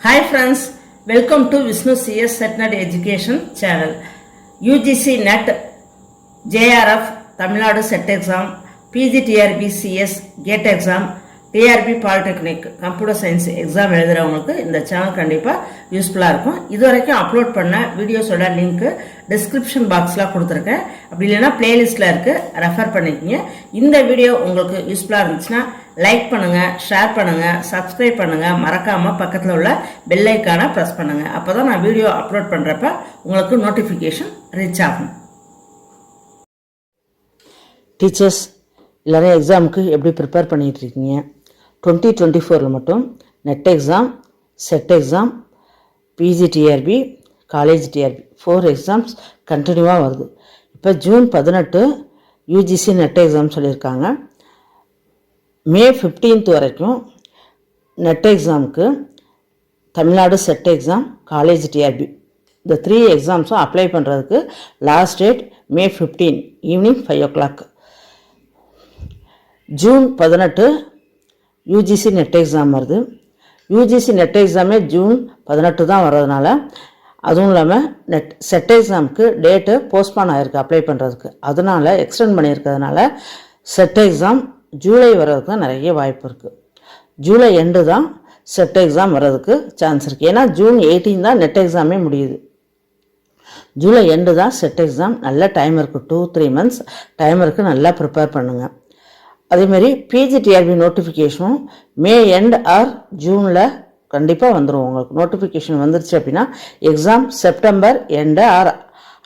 Hi friends, welcome to Vishnu CS SetNet Education channel. UGC NET, JRF, Tamil Nadu SET exam, PGTRB CS, GATE exam, TRB Polytechnic, Computer Science exam எழுதுறவங்களுக்கு இந்த channel கண்டிப்பா யூஸ்ஃபுல்லா இருக்கும். இதுவரைக்கும் upload பண்ண வீடியோஸோட link description பாக்ஸ்ல கொடுத்துருக்கேன். அப்படி இல்லைன்னா பிளேலிஸ்ட்ல இருக்கு, ரெஃபர் பண்ணிக்கங்க. இந்த வீடியோ உங்களுக்கு யூஸ்ஃபுல்லா இருந்துச்சுன்னா லைக் பண்ணுங்க, ஷேர் பண்ணுங்க, சப்ஸ்கிரைப் பண்ணுங்க, மறக்காம பக்கத்தில் உள்ள பெல் ஐக்கானை பிரஸ் பண்ணுங்க. அப்பதான் நான் வீடியோ அப்லோட் பண்றப்ப உங்களுக்கு நோட்டிஃபிகேஷன் ரீச் ஆகும். டீச்சர்ஸ் எல்லாரும் எக்ஸாமுக்கு எப்படி ப்ரிப்பேர் பண்ணிகிட்டு இருக்கீங்க? 2024 மட்டும் net exam, set exam, PGTRB, college TRB 4 exams கண்டினியூவாக வருது. இப்போ ஜூன் 18 யூஜிசி நெட் எக்ஸாம் சொல்லியிருக்காங்க. மே 15 வரைக்கும் நெட் எக்ஸாமுக்கு Tamil Nadu set exam, college TRP இந்த 3 எக்ஸாம்ஸும் அப்ளை பண்ணுறதுக்கு லாஸ்ட் டேட் மே 15 evening 5 o'clock. June 18 UGC net exam வருது. யூஜிசி நெட் எக்ஸாமே ஜூன் 18 தான் வர்றதுனால, அதுவும் இல்லாமல் செட் எக்ஸாமுக்கு டேட்டு போஸ்ட்பான் ஆகிருக்கு அப்ளை பண்ணுறதுக்கு. அதனால் எக்ஸ்டெண்ட் பண்ணியிருக்கிறதுனால செட் எக்ஸாம் ஜூலை வர்றதுக்கு தான் நிறைய வாய்ப்பு இருக்குது. ஜூலை எண்டு தான் செட் எக்ஸாம் வர்றதுக்கு சான்ஸ் இருக்குது. ஏன்னா ஜூன் 18 தான் நெட் எக்ஸாமே முடியுது. ஜூலை எண்டு தான் செட் எக்ஸாம். நல்ல டைம் இருக்குது, 2-3 months டைம் இருக்குது. நல்லா ப்ரிப்பேர் பண்ணுங்கள். அதேமாரி பிஜிடிஆர்பி நோட்டிஃபிகேஷனும் மே எண்ட் ஆர் ஜூனில் கண்டிப்பாக வந்துடும். உங்களுக்கு நோட்டிஃபிகேஷன் வந்துருச்சு அப்படின்னா exam September end or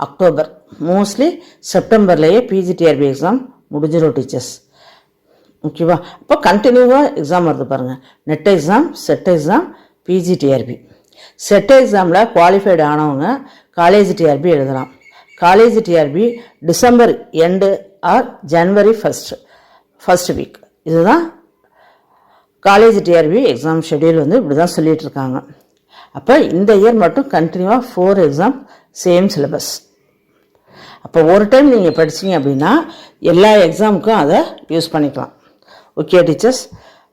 October, mostly செப்டம்பர்லேயே பிஜிடிஆர்பி எக்ஸாம் முடிஞ்சிடும் டீச்சர்ஸ். ஓகேவா? அப்போ கண்டினியூவாக எக்ஸாம் வருது பாருங்கள். NET exam, set exam, PGTRB. SET எக்ஸாமில் குவாலிஃபைடு ஆனவங்க காலேஜ் டிஆர்பி எழுதலாம். College TRB December end or January first week. இதுதான் காலேஜ் டிஆர்பி எக்ஸாம் ஷெடியூல் இப்படி தான் சொல்லிகிட்டு இருக்காங்க. அப்போ இந்த இயர் மட்டும் கண்டினியூவாக 4 எக்ஸாம் சேம் சிலபஸ். அப்போ ஒரு டைம் நீங்கள் படிச்சிங்க அப்படின்னா எல்லா எக்ஸாமுக்கும் அதை யூஸ் பண்ணிக்கலாம். Okay teachers,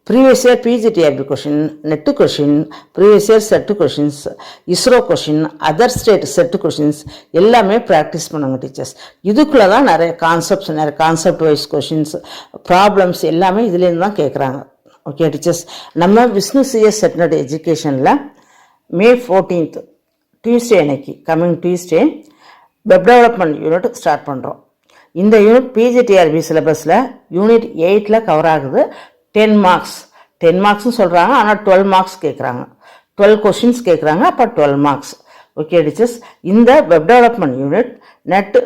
previous year PGTRB question, net question, previous year set questions, ISRO question, other state set questions எல்லாமே ப்ராக்டிஸ் பண்ணுங்க டீச்சர்ஸ். இதுக்குள்ளே தான் நிறைய கான்செப்ட் வைஸ் கொஷின்ஸ், ப்ராப்ளம்ஸ் எல்லாமே இதுலேருந்து தான் கேட்குறாங்க. ஓகே டீச்சர்ஸ், நம்ம விஷ்ணு சிஎஸ் செட்நெட் எஜுகேஷனில் மே 14 டியூஸ்டே அன்னைக்கு, coming Tuesday web development unit start பண்ணுறோம். இந்த யூனிட் பிஜிடிஆர்பி சிலபஸில் யூனிட் 8ல் கவர் ஆகுது. 10 மார்க்ஸ்னு சொல்கிறாங்க, ஆனால் 12 மார்க்ஸ் கேட்குறாங்க. 12 கொஷின்ஸ் கேட்குறாங்க, அப்போ 12 மார்க்ஸ். ஓகே டீச்சர்ஸ், இந்த web development unit net,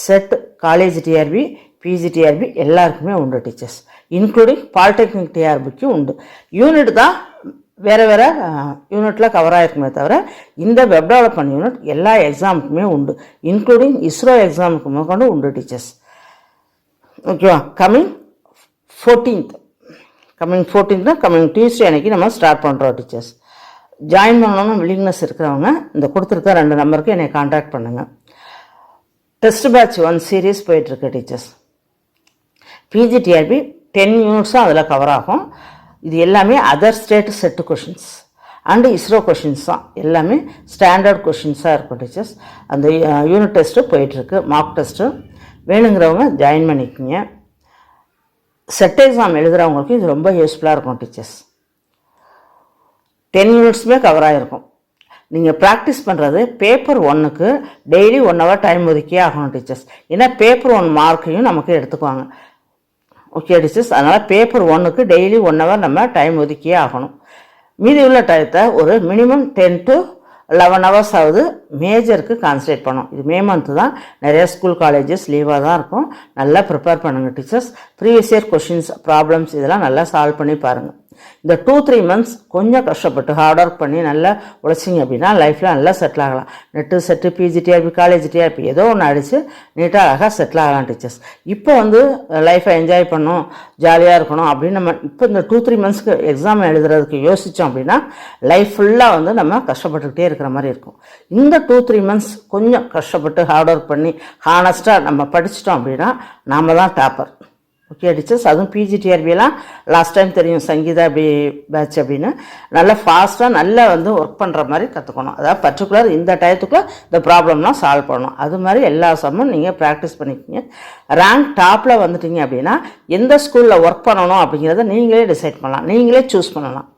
set, college TRB, PGTRB எல்லாருக்குமே உண்டு டீச்சர்ஸ், இன்க்ளூடிங் பாலிடெக்னிக் டிஆர்பிக்கும் உண்டு. யூனிட் தான் வேறு யூனிட்டில் கவர் ஆகிருக்குமே தவிர இந்த வெப் டெவலப்மெண்ட் யூனிட் எல்லா எக்ஸாமுக்குமே உண்டு, இன்க்ளூடிங் இஸ்ரோ எக்ஸாமுக்கு முதற்கொண்டு உண்டு டீச்சர்ஸ். ஓகேவா? கம்மிங் 14th கம்மிங் டியூஸ்டே அன்னைக்கு நம்ம ஸ்டார்ட் பண்ணுறோம் டீச்சர்ஸ். ஜாயின் பண்ணணும்னு வில்லிங்னஸ் இருக்கிறவங்க இந்த கொடுத்துருக்க 2 நம்பருக்கு என்னை கான்டாக்ட் பண்ணுங்கள். டெஸ்ட் பேட்ச் 1 சீரீஸ் போயிட்டுருக்கு டீச்சர்ஸ். பிஜிடிஆர்பி 10 யூனிட்ஸும் அதில் கவர் ஆகும். இது எல்லாமே other state set questions and ISRO questions தான். எல்லாமே ஸ்டாண்டர்ட் கொஷின்ஸாக இருக்கும் டீச்சர்ஸ். அந்த யூனிட் டெஸ்ட்டு போயிட்டுருக்கு, மார்க் டெஸ்ட்டு. வேணுங்கிறவங்க ஜாயின் பண்ணிக்கோங்க. செட் எக்ஸாம் எழுதுகிறவங்களுக்கு இது ரொம்ப யூஸ்ஃபுல்லாக இருக்கும் டீச்சர்ஸ். 10 யூனிட்ஸுமே கவர் ஆகிருக்கும். நீங்கள் ப்ராக்டிஸ் பண்ணுறது பேப்பர் 1க்கு டெய்லி 1 hour டைம் ஒதுக்கியே ஆகணும் டீச்சர்ஸ். ஏன்னா பேப்பர் 1 மார்க்கையும் நமக்கு எடுத்துக்குவாங்க. ஓகே டீச்சர்ஸ், அதனால் பேப்பர் 1க்கு டெய்லி 1 hour நம்ம டைம் ஒதுக்கியே ஆகணும். மீதி உள்ள டயத்தை ஒரு மினிமம் 10 to 11 hours ஆகுது மேஜருக்கு கான்சன்ட்ரேட் பண்ணோம். இது மே மந்த்து தான், நிறைய ஸ்கூல் காலேஜஸ் லீவாக தான் இருக்கும். நல்லா ப்ரிப்பேர் பண்ணுங்கள் teachers. Previous year questions, problems இதெல்லாம் நல்லா சால்வ் பண்ணி பாருங்கள். இந்த 2-3 months கொஞ்சம் கஷ்டப்பட்டு ஹார்ட் ஒர்க் பண்ணி நல்லா உழைச்சிங்க அப்படின்னா லைஃப்பில் நல்லா செட்டில் ஆகலாம். Net, set, PGTRB, college TRB ஏதோ ஒன்று அடித்து நீட்டாக அழகாக செட்டில் ஆகலாம் டீச்சர்ஸ். இப்போ லைஃப்பை என்ஜாய் பண்ணணும், ஜாலியாக இருக்கணும் அப்படின்னு நம்ம இப்போ இந்த 2-3 monthsக்கு எக்ஸாம் எழுதுறதுக்கு யோசித்தோம் அப்படின்னா லைஃப் ஃபுல்லாக நம்ம கஷ்டப்பட்டுக்கிட்டே இருக்கிற மாதிரி இருக்கும். இந்த 2-3 months கொஞ்சம் கஷ்டப்பட்டு ஹார்ட் ஒர்க் பண்ணி ஹானஸ்ட்டாக நம்ம படிச்சிட்டோம் அப்படின்னா நாம் தான் டாப்பர். Okay teachers. அதுவும் பிஜிடிஆர்பியெல்லாம் லாஸ்ட் டைம் தெரியும் சங்கீதா அப்படி பேட்ச் அப்படின்னு நல்லா ஃபாஸ்ட்டாக நல்லா வந்து ஒர்க் பண்ணுற மாதிரி கற்றுக்கணும். அதாவது பர்டிகுலர் இந்த டயத்துக்குள்ளே இந்த ப்ராப்ளம்லாம் சால்வ் பண்ணணும். அது மாதிரி எல்லா சம்மும் நீங்கள் ப்ராக்டிஸ் பண்ணிக்கிங்க. ரேங்க் டாப்பில் வந்துட்டீங்க அப்படின்னா எந்த ஸ்கூலில் ஒர்க் பண்ணணும் அப்படிங்கிறத நீங்களே டிசைட் பண்ணலாம், நீங்களே சூஸ் பண்ணலாம்.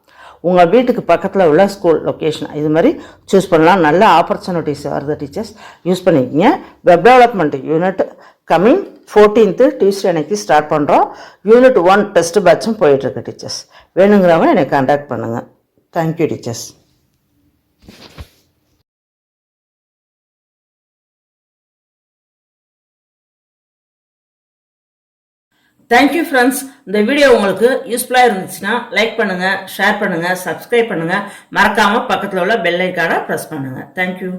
உங்கள் வீட்டுக்கு பக்கத்தில் உள்ள ஸ்கூல் லொக்கேஷன் இது மாதிரி சூஸ் பண்ணலாம். நல்ல ஆப்பர்ச்சுனிட்டிஸ் வருது டீச்சர்ஸ், யூஸ் பண்ணிக்கிங்க. Web development unit coming 14th Tuesday அன்னைக்கு ஸ்டார்ட் பண்ணுறோம். யூனிட் 1 டெஸ்ட் பேட்சும் போயிட்டுருக்கு டீச்சர்ஸ். வேணுங்கிறவங்க என்னை கான்டாக்ட் பண்ணுங்கள். Thank you teachers. Thank you friends. இந்த வீடியோ உங்களுக்கு யூஸ்ஃபுல்லாக இருந்துச்சுன்னா லைக் பண்ணுங்கள், ஷேர் பண்ணுங்கள், சப்ஸ்கிரைப் பண்ணுங்கள். மறக்காமல் பக்கத்தில் உள்ள பெல் ஐக்கானை ப்ரெஸ் பண்ணுங்கள். தேங்க்யூ.